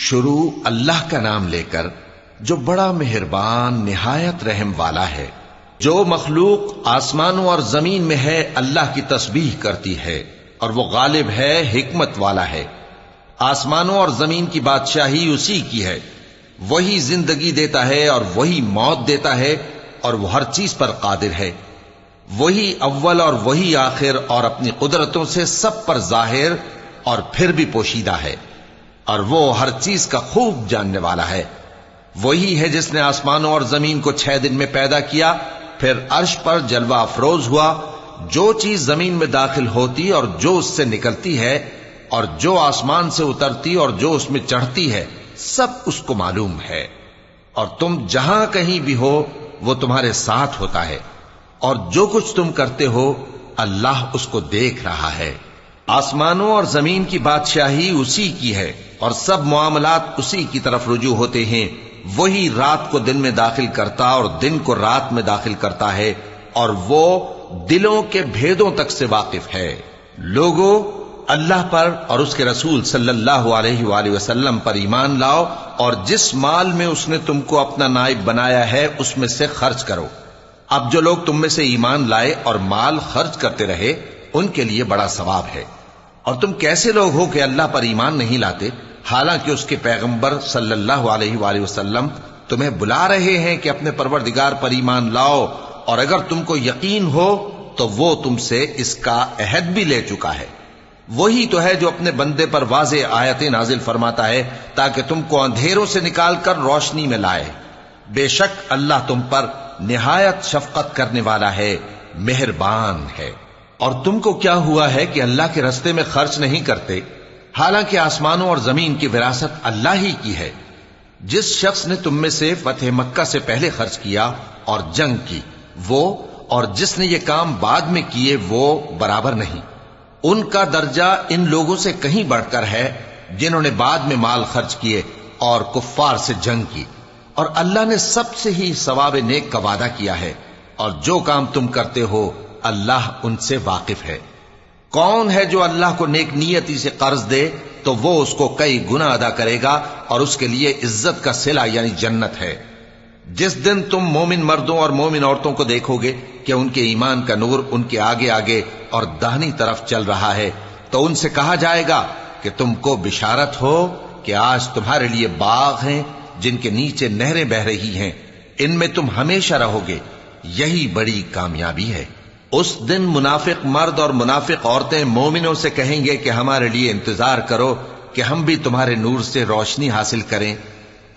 شروع اللہ کا نام لے کر جو بڑا مہربان نہایت رحم والا ہے۔ جو مخلوق آسمانوں اور زمین میں ہے اللہ کی تسبیح کرتی ہے اور وہ غالب ہے، حکمت والا ہے۔ آسمانوں اور زمین کی بادشاہی اسی کی ہے، وہی زندگی دیتا ہے اور وہی موت دیتا ہے، اور وہ ہر چیز پر قادر ہے۔ وہی اول اور وہی آخر، اور اپنی قدرتوں سے سب پر ظاہر اور پھر بھی پوشیدہ ہے، اور وہ ہر چیز کا خوب جاننے والا ہے۔ وہی ہے جس نے آسمانوں اور زمین کو 6 دن میں پیدا کیا، پھر عرش پر جلوہ افروز ہوا۔ جو چیز زمین میں داخل ہوتی اور جو اس سے نکلتی ہے، اور جو آسمان سے اترتی اور جو اس میں چڑھتی ہے، سب اس کو معلوم ہے۔ اور تم جہاں کہیں بھی ہو وہ تمہارے ساتھ ہوتا ہے، اور جو کچھ تم کرتے ہو اللہ اس کو دیکھ رہا ہے۔ آسمانوں اور زمین کی بادشاہی اسی کی ہے، اور سب معاملات اسی کی طرف رجوع ہوتے ہیں۔ وہی رات کو دن میں داخل کرتا اور دن کو رات میں داخل کرتا ہے، اور وہ دلوں کے بھیدوں تک سے واقف ہے۔ لوگوں، اللہ پر اور اس کے رسول صلی اللہ علیہ وآلہ وسلم پر ایمان لاؤ، اور جس مال میں اس نے تم کو اپنا نائب بنایا ہے اس میں سے خرچ کرو۔ اب جو لوگ تم میں سے ایمان لائے اور مال خرچ کرتے رہے ان کے لیے بڑا ثواب ہے۔ اور تم کیسے لوگ ہو کہ اللہ پر ایمان نہیں لاتے، حالانکہ اس کے پیغمبر صلی اللہ علیہ وآلہ وسلم تمہیں بلا رہے ہیں کہ اپنے پروردگار پر ایمان لاؤ، اور اگر تم کو یقین ہو تو وہ تم سے اس کا عہد بھی لے چکا ہے۔ وہی تو ہے جو اپنے بندے پر واضح آیتیں نازل فرماتا ہے تاکہ تم کو اندھیروں سے نکال کر روشنی میں لائے۔ بے شک اللہ تم پر نہایت شفقت کرنے والا ہے، مہربان ہے۔ اور تم کو کیا ہوا ہے کہ اللہ کے رستے میں خرچ نہیں کرتے، حالانکہ آسمانوں اور زمین کی وراثت اللہ ہی کی ہے۔ جس شخص نے تم میں سے فتح مکہ سے پہلے خرچ کیا اور جنگ کی، وہ اور جس نے یہ کام بعد میں کیے وہ برابر نہیں۔ ان کا درجہ ان لوگوں سے کہیں بڑھ کر ہے جنہوں نے بعد میں مال خرچ کیے اور کفار سے جنگ کی، اور اللہ نے سب سے ہی ثواب نیک کا وعدہ کیا ہے، اور جو کام تم کرتے ہو اللہ ان سے واقف ہے۔ کون ہے جو اللہ کو نیک نیتی سے قرض دے تو وہ اس کو کئی گنا ادا کرے گا، اور اس کے لیے عزت کا صلہ یعنی جنت ہے۔ جس دن تم مومن مردوں اور مومن عورتوں کو دیکھو گے کہ ان کے ایمان کا نور ان کے آگے آگے اور داہنی طرف چل رہا ہے، تو ان سے کہا جائے گا کہ تم کو بشارت ہو کہ آج تمہارے لیے باغ ہیں جن کے نیچے نہریں بہ رہی ہیں، ان میں تم ہمیشہ رہو گے، یہی بڑی کامیابی ہے۔ اس دن منافق مرد اور منافق عورتیں مومنوں سے کہیں گے کہ ہمارے لیے انتظار کرو کہ ہم بھی تمہارے نور سے روشنی حاصل کریں۔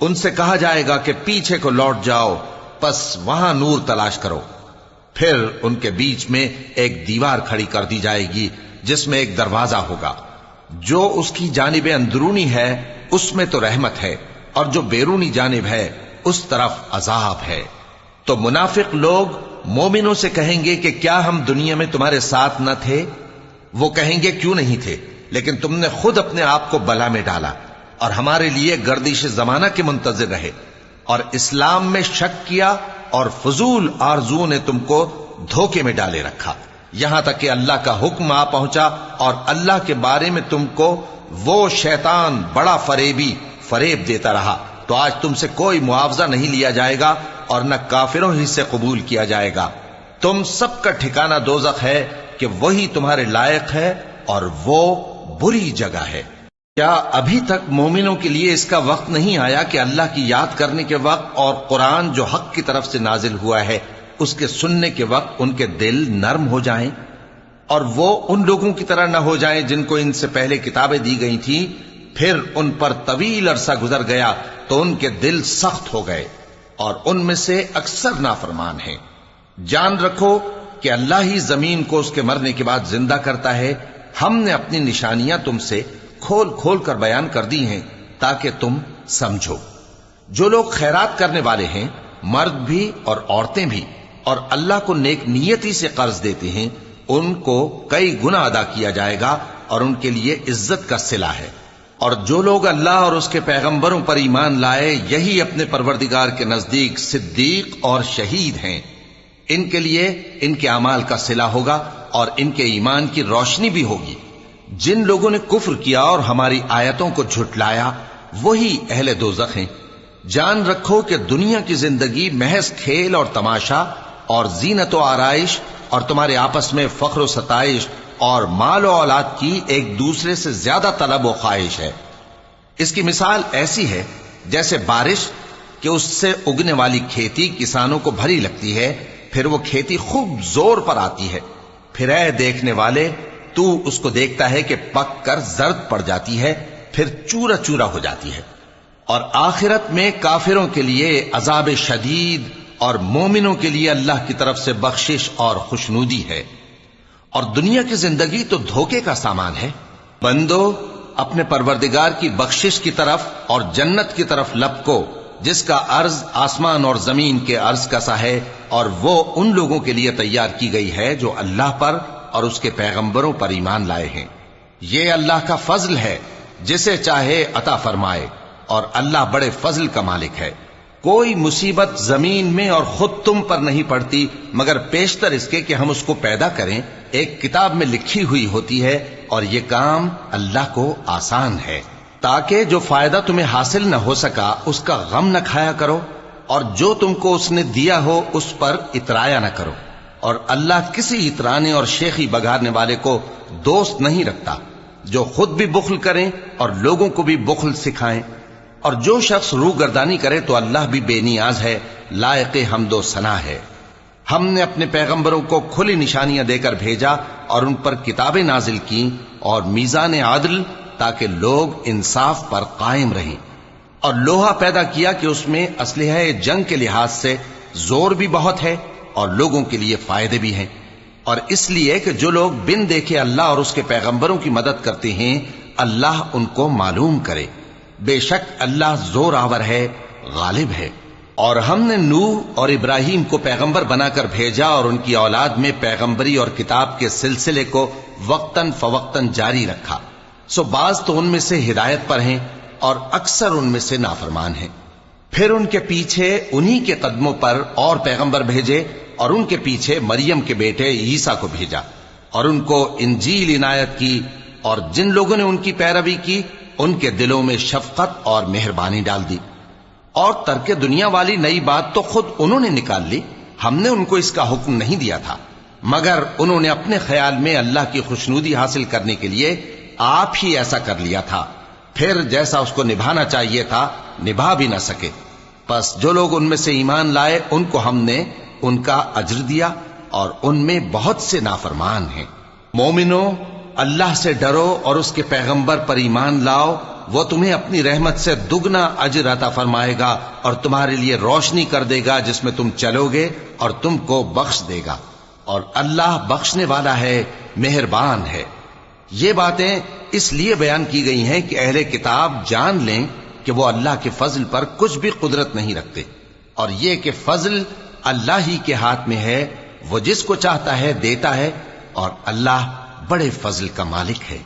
ان سے کہا جائے گا کہ پیچھے کو لوٹ جاؤ، پس وہاں نور تلاش کرو۔ پھر ان کے بیچ میں ایک دیوار کھڑی کر دی جائے گی جس میں ایک دروازہ ہوگا، جو اس کی جانب اندرونی ہے اس میں تو رحمت ہے، اور جو بیرونی جانب ہے اس طرف عذاب ہے۔ تو منافق لوگ مومنوں سے کہیں گے کہ کیا ہم دنیا میں تمہارے ساتھ نہ تھے؟ وہ کہیں گے کیوں نہیں تھے، لیکن تم نے خود اپنے آپ کو بلا میں ڈالا اور ہمارے لیے گردش زمانہ کے منتظر رہے، اور اسلام میں شک کیا، اور فضول آرزو نے تم کو دھوکے میں ڈالے رکھا، یہاں تک کہ اللہ کا حکم آ پہنچا، اور اللہ کے بارے میں تم کو وہ شیطان بڑا فریب دیتا رہا۔ تو آج تم سے کوئی معاوضہ نہیں لیا جائے گا، اور نہ کافروں ہی سے قبول کیا جائے گا۔ تم سب کا ٹھکانہ دوزخ ہے کہ وہی تمہارے لائق ہے، اور وہ بری جگہ ہے۔ کیا ابھی تک مومنوں کے لیے اس کا وقت نہیں آیا کہ اللہ کی یاد کرنے کے وقت اور قرآن جو حق کی طرف سے نازل ہوا ہے اس کے سننے کے وقت ان کے دل نرم ہو جائیں، اور وہ ان لوگوں کی طرح نہ ہو جائیں جن کو ان سے پہلے کتابیں دی گئی تھیں، پھر ان پر طویل عرصہ گزر گیا تو ان کے دل سخت ہو گئے، اور ان میں سے اکثر نافرمان ہیں۔ جان رکھو کہ اللہ ہی زمین کو اس کے مرنے کے بعد زندہ کرتا ہے۔ ہم نے اپنی نشانیاں تم سے کھول کھول کر بیان کر دی ہیں تاکہ تم سمجھو۔ جو لوگ خیرات کرنے والے ہیں، مرد بھی اور عورتیں بھی، اور اللہ کو نیک نیتی سے قرض دیتے ہیں، ان کو کئی گنا ادا کیا جائے گا، اور ان کے لیے عزت کا صلہ ہے۔ اور جو لوگ اللہ اور اس کے پیغمبروں پر ایمان لائے، یہی اپنے پروردگار کے نزدیک صدیق اور شہید ہیں۔ ان کے لیے ان کے اعمال کا صلہ ہوگا، اور ان کے ایمان کی روشنی بھی ہوگی۔ جن لوگوں نے کفر کیا اور ہماری آیتوں کو جھٹلایا، وہی اہل دوزخ ہیں۔ جان رکھو کہ دنیا کی زندگی محض کھیل اور تماشا اور زینت و آرائش اور تمہارے آپس میں فخر و ستائش اور مال و اولاد کی ایک دوسرے سے زیادہ طلب و خواہش ہے۔ اس کی مثال ایسی ہے جیسے بارش کہ اس سے اگنے والی کھیتی کسانوں کو بھری لگتی ہے، پھر وہ کھیتی خوب زور پر آتی ہے، پھر اے دیکھنے والے تو اس کو دیکھتا ہے کہ پک کر زرد پڑ جاتی ہے، پھر چورا چورا ہو جاتی ہے۔ اور آخرت میں کافروں کے لیے عذاب شدید اور مومنوں کے لیے اللہ کی طرف سے بخشش اور خوشنودی ہے۔ اور دنیا کی زندگی تو دھوکے کا سامان ہے۔ بندو اپنے پروردگار کی بخشش کی طرف اور جنت کی طرف لپکو جس کا عرض آسمان اور زمین کے عرض کا سا ہے، اور وہ ان لوگوں کے لیے تیار کی گئی ہے جو اللہ پر اور اس کے پیغمبروں پر ایمان لائے ہیں۔ یہ اللہ کا فضل ہے، جسے چاہے عطا فرمائے، اور اللہ بڑے فضل کا مالک ہے۔ کوئی مصیبت زمین میں اور خود تم پر نہیں پڑتی مگر پیشتر اس کے کہ ہم اس کو پیدا کریں، ایک کتاب میں لکھی ہوئی ہوتی ہے، اور یہ کام اللہ کو آسان ہے۔ تاکہ جو فائدہ تمہیں حاصل نہ ہو سکا اس کا غم نہ کھایا کرو، اور جو تم کو اس نے دیا ہو اس پر اترایا نہ کرو۔ اور اللہ کسی اترانے اور شیخی بگارنے والے کو دوست نہیں رکھتا، جو خود بھی بخل کریں اور لوگوں کو بھی بخل سکھائیں۔ اور جو شخص روح گردانی کرے تو اللہ بھی بے نیاز ہے، لائق حمد و ثنا ہے۔ ہم نے اپنے پیغمبروں کو کھلی نشانیاں دے کر بھیجا اور ان پر کتابیں نازل کی اور میزان عدل، تاکہ لوگ انصاف پر قائم رہیں۔ اور لوہا پیدا کیا کہ اس میں اسلحہ جنگ کے لحاظ سے زور بھی بہت ہے اور لوگوں کے لیے فائدے بھی ہیں، اور اس لیے کہ جو لوگ بن دیکھے اللہ اور اس کے پیغمبروں کی مدد کرتے ہیں اللہ ان کو معلوم کرے۔ بے شک اللہ زور آور ہے، غالب ہے۔ اور ہم نے نوح اور ابراہیم کو پیغمبر بنا کر بھیجا اور ان کی اولاد میں پیغمبری اور کتاب کے سلسلے کو وقتاً فوقتاً جاری رکھا، سو بعض تو ان میں سے ہدایت پر ہیں اور اکثر ان میں سے نافرمان ہیں۔ پھر ان کے پیچھے انہی کے قدموں پر اور پیغمبر بھیجے، اور ان کے پیچھے مریم کے بیٹے عیسیٰ کو بھیجا، اور ان کو انجیل عنایت کی، اور جن لوگوں نے ان کی پیروی کی ان کے دلوں میں شفقت اور مہربانی ڈال دی۔ اور ترک دنیا والی نئی بات تو خود انہوں نے نکال لی، ہم نے ان کو اس کا حکم نہیں دیا تھا، مگر انہوں نے اپنے خیال میں اللہ کی خوشنودی حاصل کرنے کے لیے آپ ہی ایسا کر لیا تھا، پھر جیسا اس کو نبھانا چاہیے تھا نبھا بھی نہ سکے۔ پس جو لوگ ان میں سے ایمان لائے ان کو ہم نے ان کا اجر دیا، اور ان میں بہت سے نافرمان ہیں۔ مومنو اللہ سے ڈرو اور اس کے پیغمبر پر ایمان لاؤ، وہ تمہیں اپنی رحمت سے دگنا اجر عطا فرمائے گا اور تمہارے لیے روشنی کر دے گا جس میں تم چلو گے، اور تم کو بخش دے گا، اور اللہ بخشنے والا ہے، مہربان ہے۔ یہ باتیں اس لیے بیان کی گئی ہیں کہ اہل کتاب جان لیں کہ وہ اللہ کے فضل پر کچھ بھی قدرت نہیں رکھتے، اور یہ کہ فضل اللہ ہی کے ہاتھ میں ہے، وہ جس کو چاہتا ہے دیتا ہے، اور اللہ بڑے فضل کا مالک ہے۔